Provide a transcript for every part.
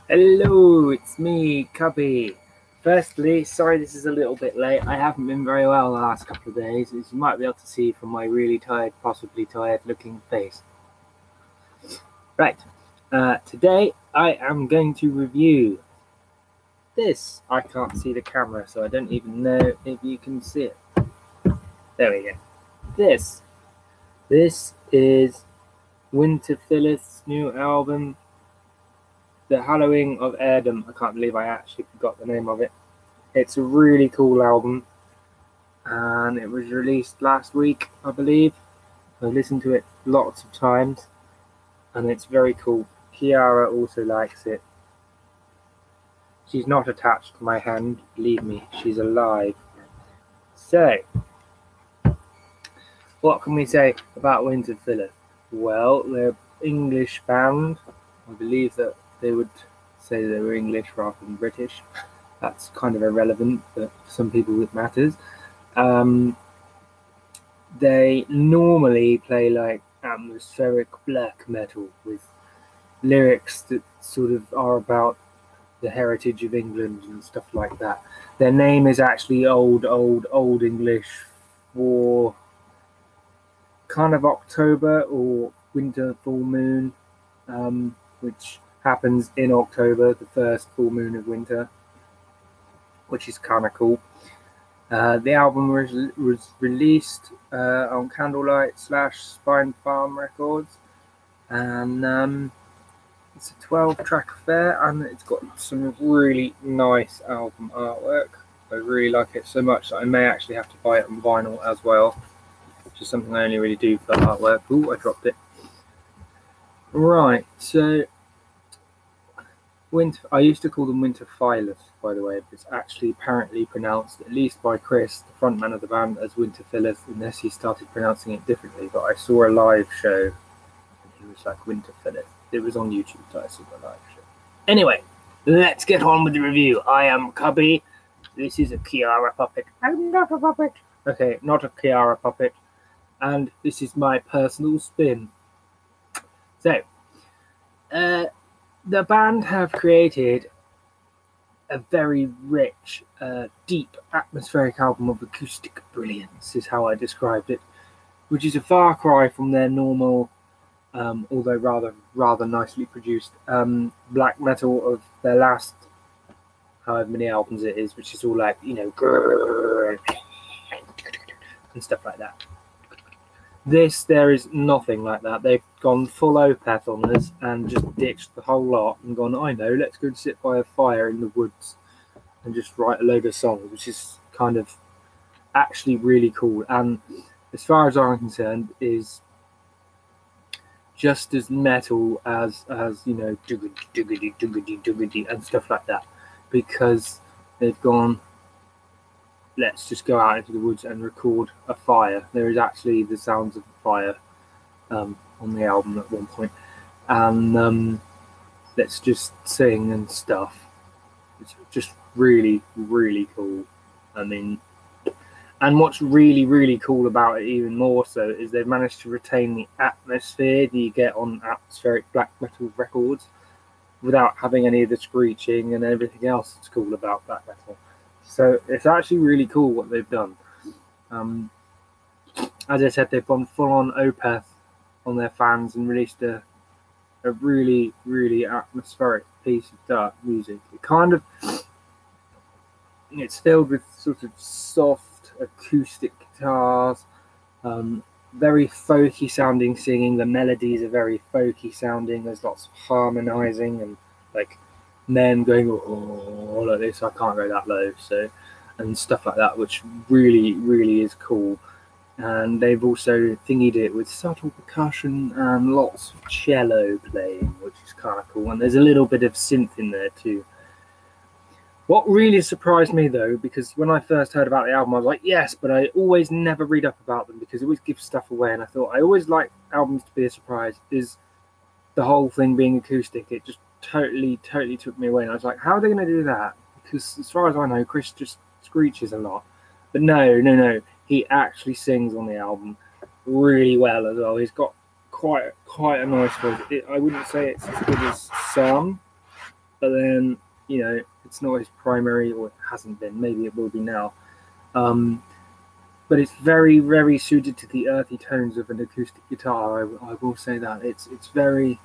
Hello, it's me, Cubby. Firstly, sorry this is a little bit late. I haven't been very well the last couple of days, as you might be able to see from my really tired, possibly tired looking face. Right, today I am going to review this. I can't see the camera, so I don't even know if you can see it. There we go. This is Winter Phyllis' new album, The Hallowing of Heirdom. I can't believe I actually forgot the name of it. It's a really cool album, and it was released last week, I believe. I listened to it lots of times, and it's very cool. Kiara also likes it. She's not attached to my hand, believe me, she's alive. So, what can we say about Winter Phyllis? Well, they're an English band. I believe that they would say they were English rather than British. That's kind of irrelevant, but for some people it matters. They normally play like atmospheric black metal with lyrics that sort of are about the heritage of England and stuff like that. Their name is actually Old English for kind of October or winter full moon, which happens in October, the first full moon of winter, which is kind of cool. The album was released on Candlelight/Spine Farm Records, and it's a 12-track affair, and it's got some really nice album artwork. I really like it so much that I may actually have to buy it on vinyl as well, which is something I only really do for artwork. Ooh, I dropped it. Right, so I used to call them Winter Phyllis, by the way, but it's actually apparently pronounced, at least by Chris, the frontman of the band, as Winter Phyllis, unless he started pronouncing it differently. But I saw a live show, and he was like Winter Phyllis. It was on YouTube, so I saw the live show. Anyway, let's get on with the review. I am Cubby. This is a Kiara puppet. I'm not a puppet. Okay, not a Kiara puppet. And this is my personal spin. So, the band have created a very rich, deep, atmospheric album of acoustic brilliance, is how I described it, which is a far cry from their normal, although rather nicely produced, black metal of their last, however many albums it is, which is all like, you know, and stuff like that. There is nothing like that. They've gone full Opeth on us and just ditched the whole lot and gone, I know, let's go and sit by a fire in the woods and just write a load of songs, which is kind of actually really cool. And as far as I'm concerned, is just as metal as you know, doogity and stuff like that, because they've gone, let's just go out into the woods and record a fire. There is actually the sounds of a fire on the album at one point, and let's just sing and stuff. It's just really, really cool. I mean, and what's really, really cool about it even more so is they've managed to retain the atmosphere that you get on atmospheric black metal records without having any of the screeching and everything else that's cool about black metal. So it's actually really cool what they've done. As I said, they've gone full on Opeth on their fans and released a really, really atmospheric piece of dark music. It's filled with sort of soft acoustic guitars, very folky sounding singing. The melodies are very folky sounding. There's lots of harmonizing and like men going oh like this. I can't go that low, so, and stuff like that, which really, really is cool. And they've also thingied it with subtle percussion and lots of cello playing, which is kind of cool. And there's a little bit of synth in there too. What really surprised me though, because when I first heard about the album, I was like, yes, but I always never read up about them because it always gives stuff away. And I thought I always like albums to be a surprise, is the whole thing being acoustic. It just totally took me away. And I was like, how are they going to do that? Because as far as I know, Chris just screeches a lot. But no. He actually sings on the album really well as well. He's got quite a nice voice. I wouldn't say it's as good as some, but then, you know, it's not his primary, or it hasn't been. Maybe it will be now. But it's very, very suited to the earthy tones of an acoustic guitar. I will say that it's just very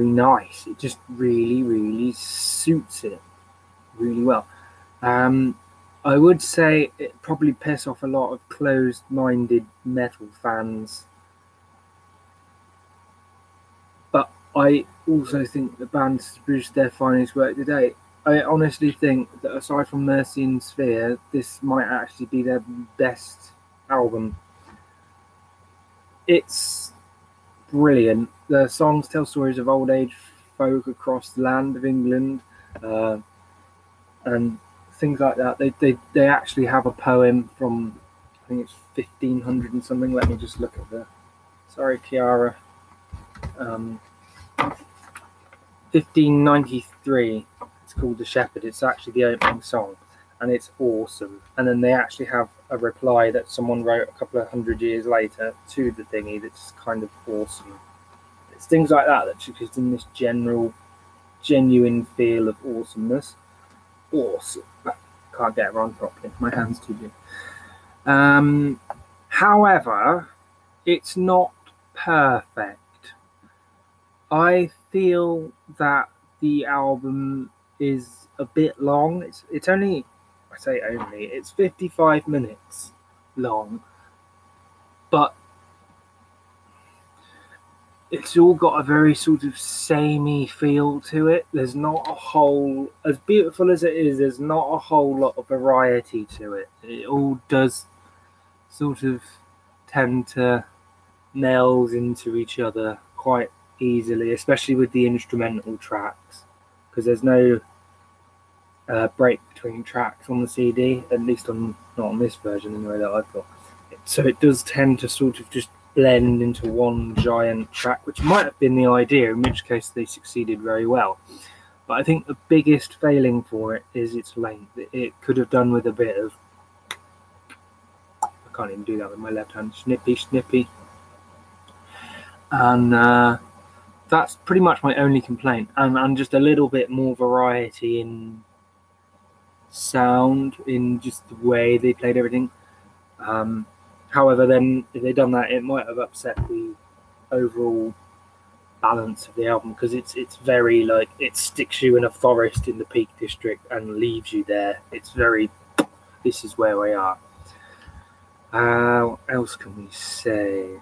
nice. It just really, really suits it really well. I would say it probably piss off a lot of closed-minded metal fans, but I also think the band's produced their finest work to date. I honestly think that aside from Mercy and Sphere, this might actually be their best album. It's brilliant. The songs tell stories of old age folk across the land of England, and things like that. They actually have a poem from, I think it's 1500 and something. Let me just look at the. Sorry, Kiara. 1593. It's called The Shepherd. It's actually the opening song, and it's awesome. And then they actually have a reply that someone wrote a couple of hundred years later to the thingy that's kind of awesome. It's things like that that just gives them this genuine feel of awesomeness. Awesome. Can't get it wrong properly. My hand's too big. However, it's not perfect. I feel that the album is a bit long. It's only, I say only, it's 55 minutes long, but it's all got a very sort of samey feel to it. There's not a whole, as beautiful as it is, there's not a whole lot of variety to it. It all does sort of tend to nails into each other quite easily, especially with the instrumental tracks, because there's no break between tracks on the CD, at least not on this version anyway that I've got. So it does tend to sort of just blend into one giant track, which might have been the idea, in which case they succeeded very well. But I think the biggest failing for it is its length. It could have done with a bit of, I can't even do that with my left hand, snippy, and that's pretty much my only complaint, and just a little bit more variety in sound, in just the way they played everything. However, then if they'd done that, it might have upset the overall balance of the album, because it's very, like, it sticks you in a forest in the Peak District and leaves you there. It's very, this is where we are. What else can we say?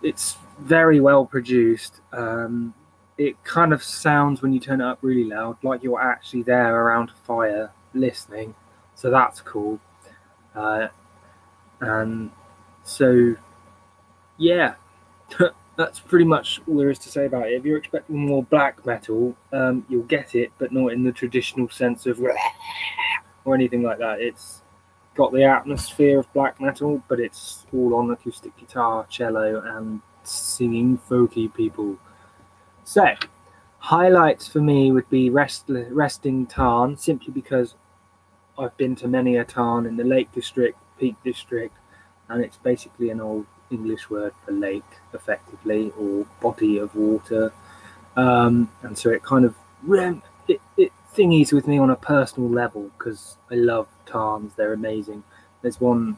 It's very well produced. It kind of sounds, when you turn it up really loud, like you're actually there around a fire listening, so that's cool. And so, yeah, that's pretty much all there is to say about it. If you're expecting more black metal, you'll get it, but not in the traditional sense of or anything like that. It's got the atmosphere of black metal, but it's all on acoustic guitar, cello, and singing folky people. So, highlights for me would be Resting Tarn, simply because I've been to many a tarn in the Lake District, Peak District, and it's basically an old English word for lake, effectively, or body of water. And so it kind of it thingies with me on a personal level, because I love tarns. They're amazing. There's one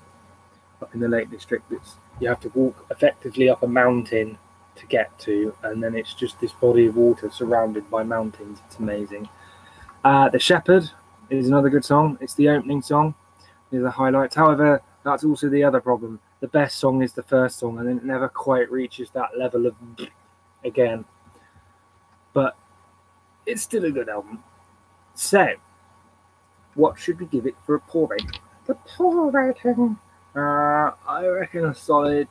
up in the Lake District that's you have to walk effectively up a mountain to get to, and then it's just this body of water surrounded by mountains. It's amazing. The Shepherd is another good song. It's the opening song. These are the highlights. However, that's also the other problem. The best song is the first song, and it never quite reaches that level of again. But it's still a good album. So, what should we give it for a poor rating? The poor rating. I reckon a solid.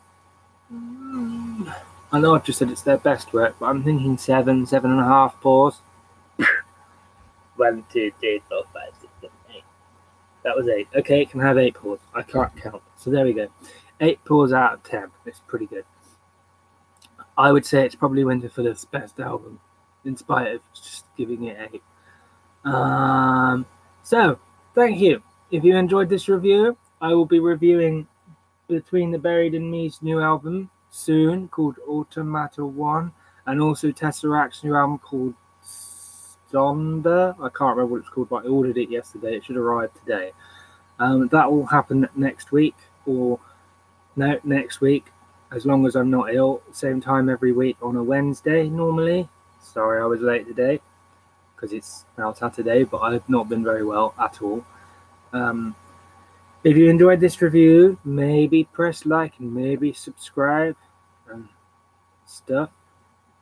I know I've just said it's their best work, but I'm thinking 7.5 pours. 1, 2, 3, 4, 5, 6, 7, 8. That was 8. Okay, it can have 8 pours. I can't count. So there we go. 8 pours out of 10. It's pretty good. I would say it's probably Winterfield's best album, in spite of just giving it 8. So, thank you. If you enjoyed this review, I will be reviewing Between the Buried and Me's new album soon, called Automata 1. and also Tesseract's new album called Sonder. I can't remember what it's called, but I ordered it yesterday. It should arrive today. That will happen next week, or no, next week, as long as I'm not ill. Same time every week on a Wednesday normally. Sorry I was late today, because it's now Saturday, but I've not been very well at all. If you enjoyed this review, maybe press like and maybe subscribe and stuff.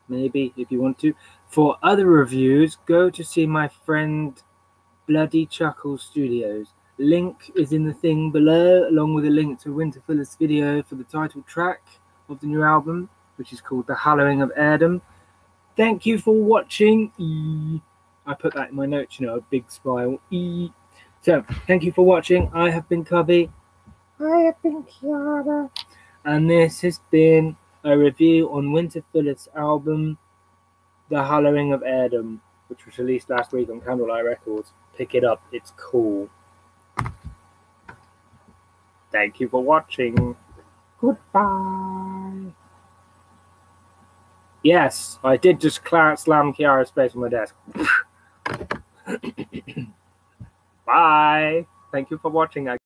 Maybe if you want to. For other reviews, go to see my friend Bloody Chuckles Studios. Link is in the thing below, along with a link to Winterfiller's video for the title track of the new album, which is called The Hallowing of Heirdom. Thank you for watching. I put that in my notes, you know, a big smile. So, thank you for watching. I have been Cubby. I have been Kiara. And this has been a review on Winterfiller's album, The Hallowing of Heirdom, which was released last week on Candlelight Records. Pick it up. It's cool. Thank you for watching. Goodbye. Yes, I did just slam Kiara's face on my desk. Bye. Thank you for watching.